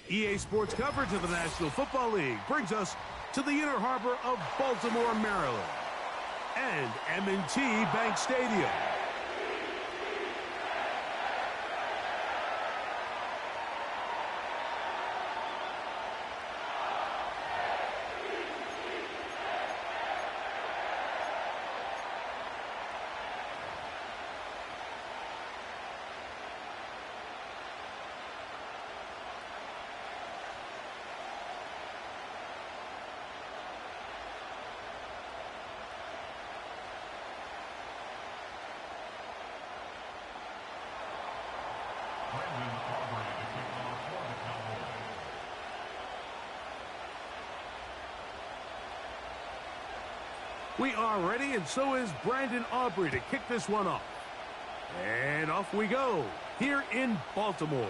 EA Sports coverage of the National Football League brings us to the inner harbor of Baltimore, Maryland, and M&T Bank Stadium. We are ready, and so is Brandon Aubrey to kick this one off. And off we go, here in Baltimore.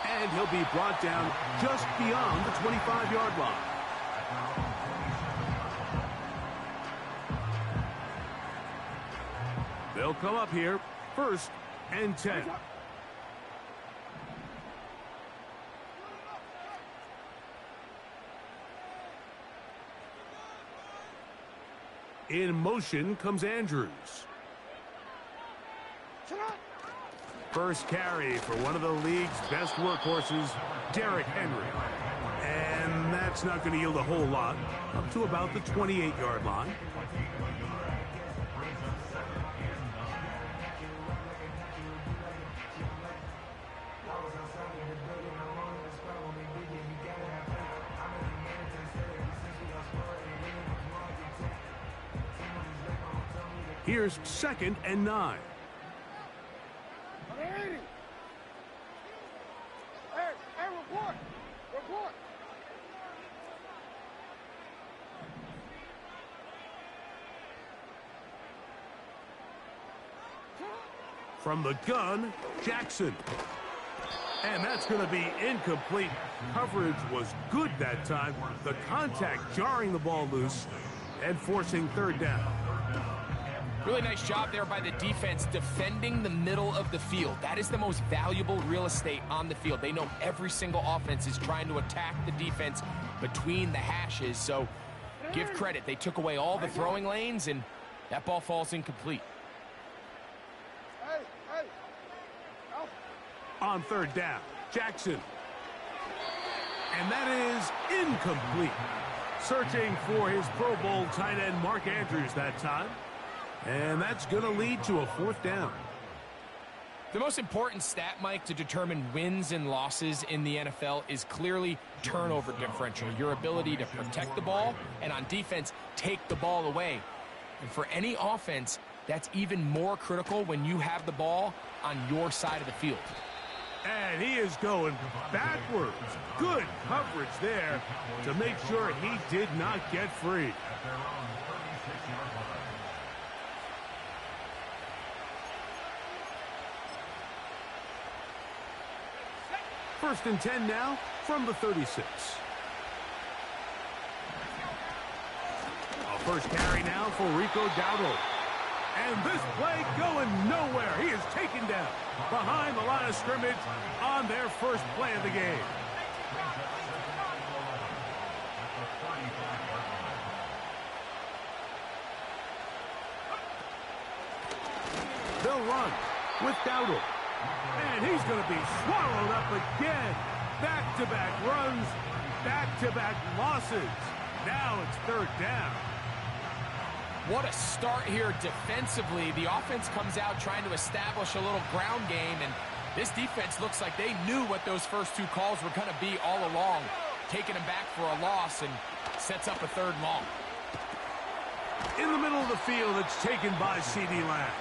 And he'll be brought down just beyond the 25-yard line. They'll come up here, 1st and 10. In motion comes Andrews. First carry for one of the league's best workhorses, Derrick Henry. And that's not going to yield a whole lot, up to about the 28-yard line. Here's 2nd and 9. Report. From the gun, Jackson. And that's going to be incomplete. Coverage was good that time. The contact jarring the ball loose and forcing 3rd down. Really nice job there by the defense defending the middle of the field. That is the most valuable real estate on the field. They know every single offense is trying to attack the defense between the hashes. So give credit. They took away all the throwing lanes, and that ball falls incomplete. On 3rd down, Jackson. And that is incomplete. Searching for his Pro Bowl tight end Mark Andrews that time. And that's going to lead to a 4th down. The most important stat, Mike, to determine wins and losses in the NFL is clearly turnover differential, your ability to protect the ball, and on defense, take the ball away. And for any offense, that's even more critical when you have the ball on your side of the field. And he is going backwards. Good coverage there to make sure he did not get free. 1st and 10 now from the 36. A first carry now for Rico Dowdle. And this play going nowhere. He is taken down behind the line of scrimmage on their first play of the game. They'll run with Dowdle. And he's going to be swallowed up again. Back-to-back runs, back-to-back losses. Now it's 3rd down. What a start here defensively. The offense comes out trying to establish a little ground game, and this defense looks like they knew what those first 2 calls were going to be all along. Taking them back for a loss and sets up a 3rd and long. In the middle of the field, it's taken by C.D. Lamb.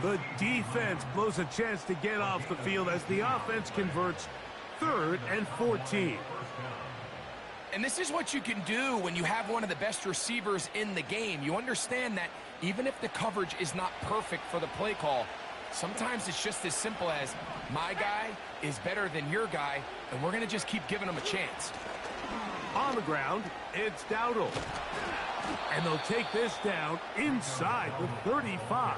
The defense blows a chance to get off the field as the offense converts 3rd and 14. And this is what you can do when you have one of the best receivers in the game. You understand that even if the coverage is not perfect for the play call, sometimes it's just as simple as my guy is better than your guy, and we're going to just keep giving him a chance. On the ground, it's Dowdle. And they'll take this down inside the 35.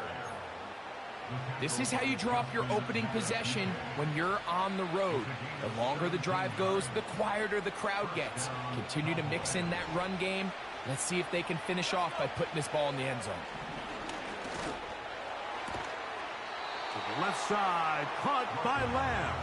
This is how you draw up your opening possession when you're on the road. The longer the drive goes, the quieter the crowd gets. Continue to mix in that run game. Let's see if they can finish off by putting this ball in the end zone. To the left side, caught by Lamb.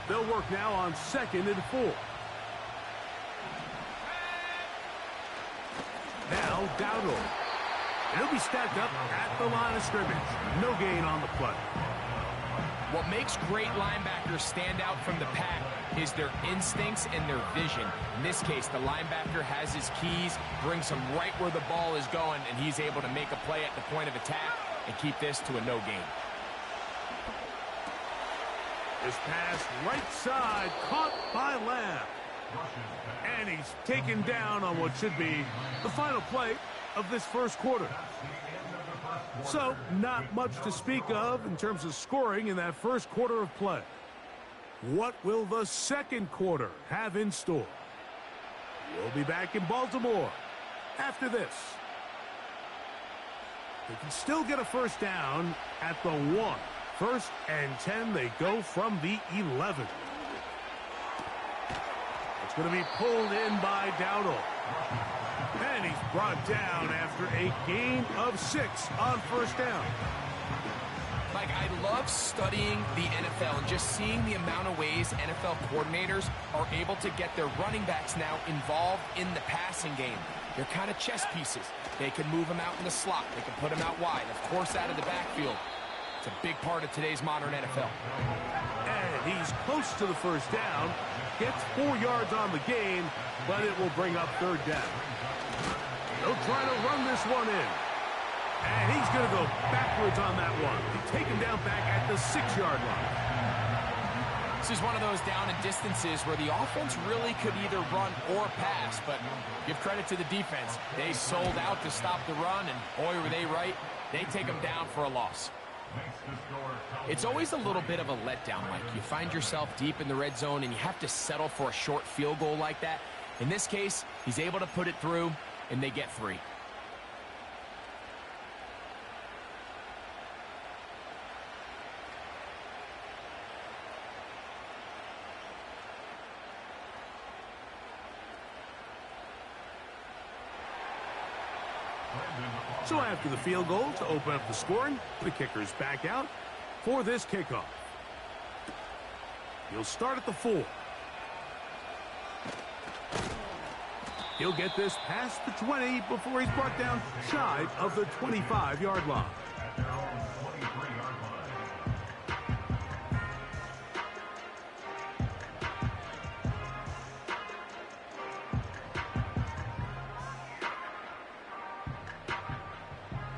They'll work now on 2nd and 4. Now Dowdle. It'll be stacked up at the line of scrimmage. No gain on the play. What makes great linebackers stand out from the pack is their instincts and their vision. In this case, the linebacker has his keys, brings him right where the ball is going, and he's able to make a play at the point of attack and keep this to a no gain. This pass right side, caught by Lamb. And he's taken down on what should be the final play of this first quarter. So, not much to speak of in terms of scoring in that first quarter of play. What will the second quarter have in store? We'll be back in Baltimore after this. They can still get a first down at the 1. 1st and 10, they go from the 11. It's going to be pulled in by Dowdle. And he's brought down after a gain of 6 on first down. Mike, I love studying the NFL and just seeing the amount of ways NFL coordinators are able to get their running backs now involved in the passing game. They're kind of chess pieces. They can move them out in the slot. They can put them out wide, of course, out of the backfield. It's a big part of today's modern NFL. And he's close to the first down. Gets 4 yards on the gain, but it will bring up 3rd down. They'll try to run this one in. And he's going to go backwards on that one. They take him down back at the 6-yard line. This is one of those down and distances where the offense really could either run or pass, but give credit to the defense. They sold out to stop the run, and boy, were they right. They take him down for a loss. It's always a little bit of a letdown, Mike. You find yourself deep in the red zone, and you have to settle for a short field goal like that. In this case, he's able to put it through, and they get 3. So after the field goal to open up the scoring, the kicker's back out for this kickoff. He'll start at the 4. He'll get this past the 20 before he's brought down shy of the 25-yard line.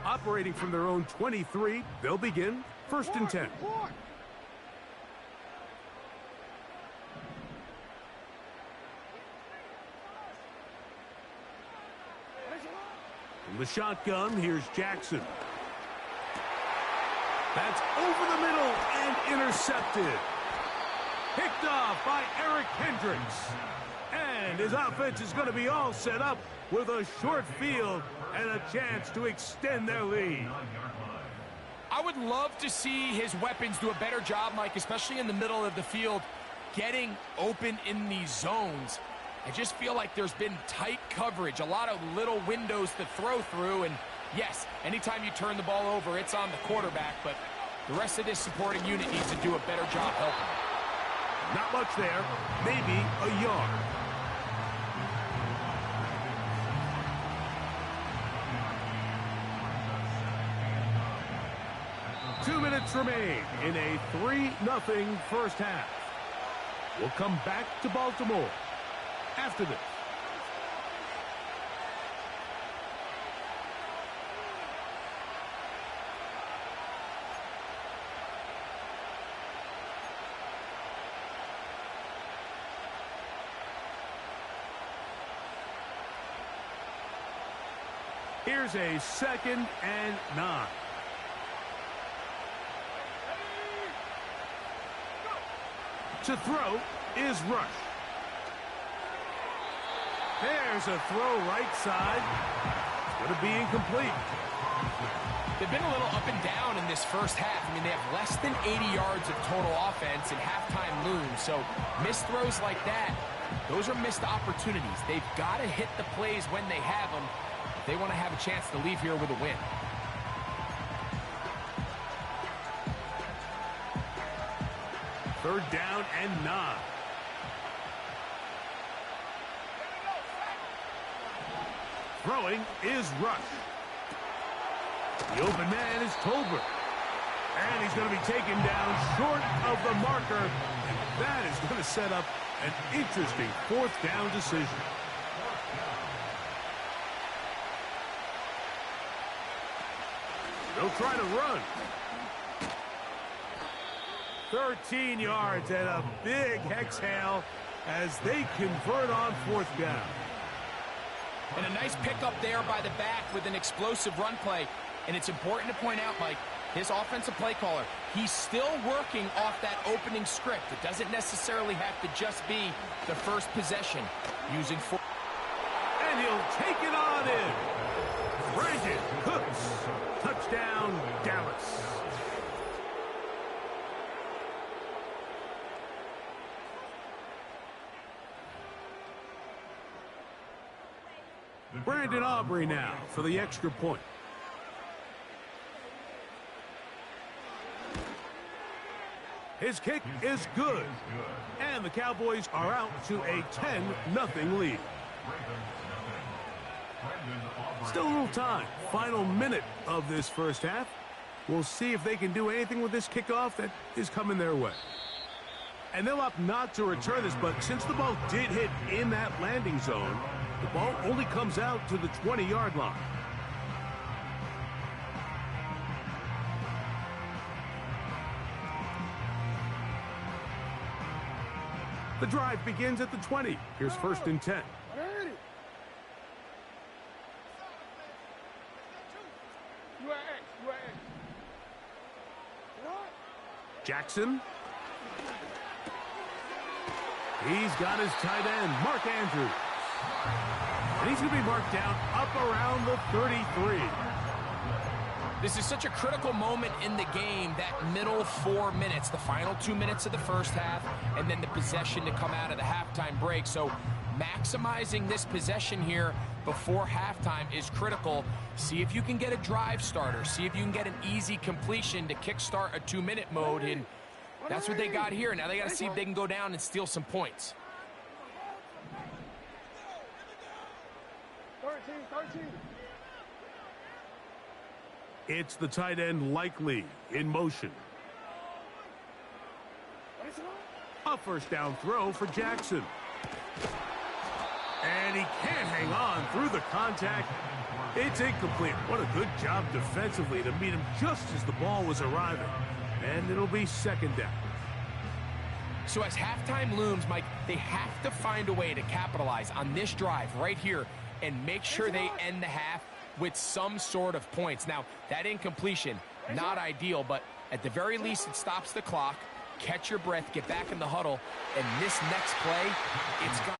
Operating from their own 23, they'll begin 1st and 10. From the shotgun, here's Jackson. That's over the middle and intercepted. Picked off by Eric Hendricks. And his offense is going to be all set up with a short field and a chance to extend their lead. I would love to see his weapons do a better job, Mike, especially in the middle of the field, getting open in these zones. I just feel like there's been tight coverage, a lot of little windows to throw through, and yes, anytime you turn the ball over, it's on the quarterback, but the rest of this supporting unit needs to do a better job helping. Not much there, maybe a yard. Two minutes remain in a 3-0 first half. We'll come back to Baltimore after this. Here's a 2nd and 9. To throw is Rush. There's a throw right side. It's going to be incomplete. They've been a little up and down in this first half. I mean, they have less than 80 yards of total offense and halftime looms. So missed throws like that, those are missed opportunities. They've got to hit the plays when they have them if they want to have a chance to leave here with a win. Third down and 9. Throwing is Rush. The open man is Tolbert. And he's going to be taken down short of the marker. And that is going to set up an interesting fourth down decision. They'll try to run. 13 yards and a big exhale as they convert on fourth down. And a nice pickup there by the back with an explosive run play. And it's important to point out, Mike, his offensive play caller, he's still working off that opening script. It doesn't necessarily have to just be the first possession. Using four. And he'll take it on in. Brandon Cooks. Touchdown, Dallas. Brandon Aubrey now for the extra point. His kick is good. And the Cowboys are out to a 10-0 lead. Still a little time. Final minute of this first half. We'll see if they can do anything with this kickoff that is coming their way. And they'll opt not to return this, but since the ball did hit in that landing zone, the ball only comes out to the 20-yard line. The drive begins at the 20. Here's 1st and 10. Jackson. He's got his tight end, Mark Andrews. And he's going to be marked down up around the 33. This is such a critical moment in the game, that middle 4 minutes, the final 2 minutes of the first half, and then the possession to come out of the halftime break. So maximizing this possession here before halftime is critical. See if you can get a drive starter. See if you can get an easy completion to kickstart a 2-minute mode. And that's what they got here. Now they got to see if they can go down and steal some points. 13. It's the tight end Likely in motion. A first down throw for Jackson. And he can't hang on through the contact. It's incomplete. What a good job defensively to meet him just as the ball was arriving. And it'll be 2nd down. So as halftime looms, Mike, they have to find a way to capitalize on this drive right here and make sure they end the half with some sort of points. Now, that incompletion, not ideal, but at the very least it stops the clock. Catch your breath, get back in the huddle, and this next play, it's got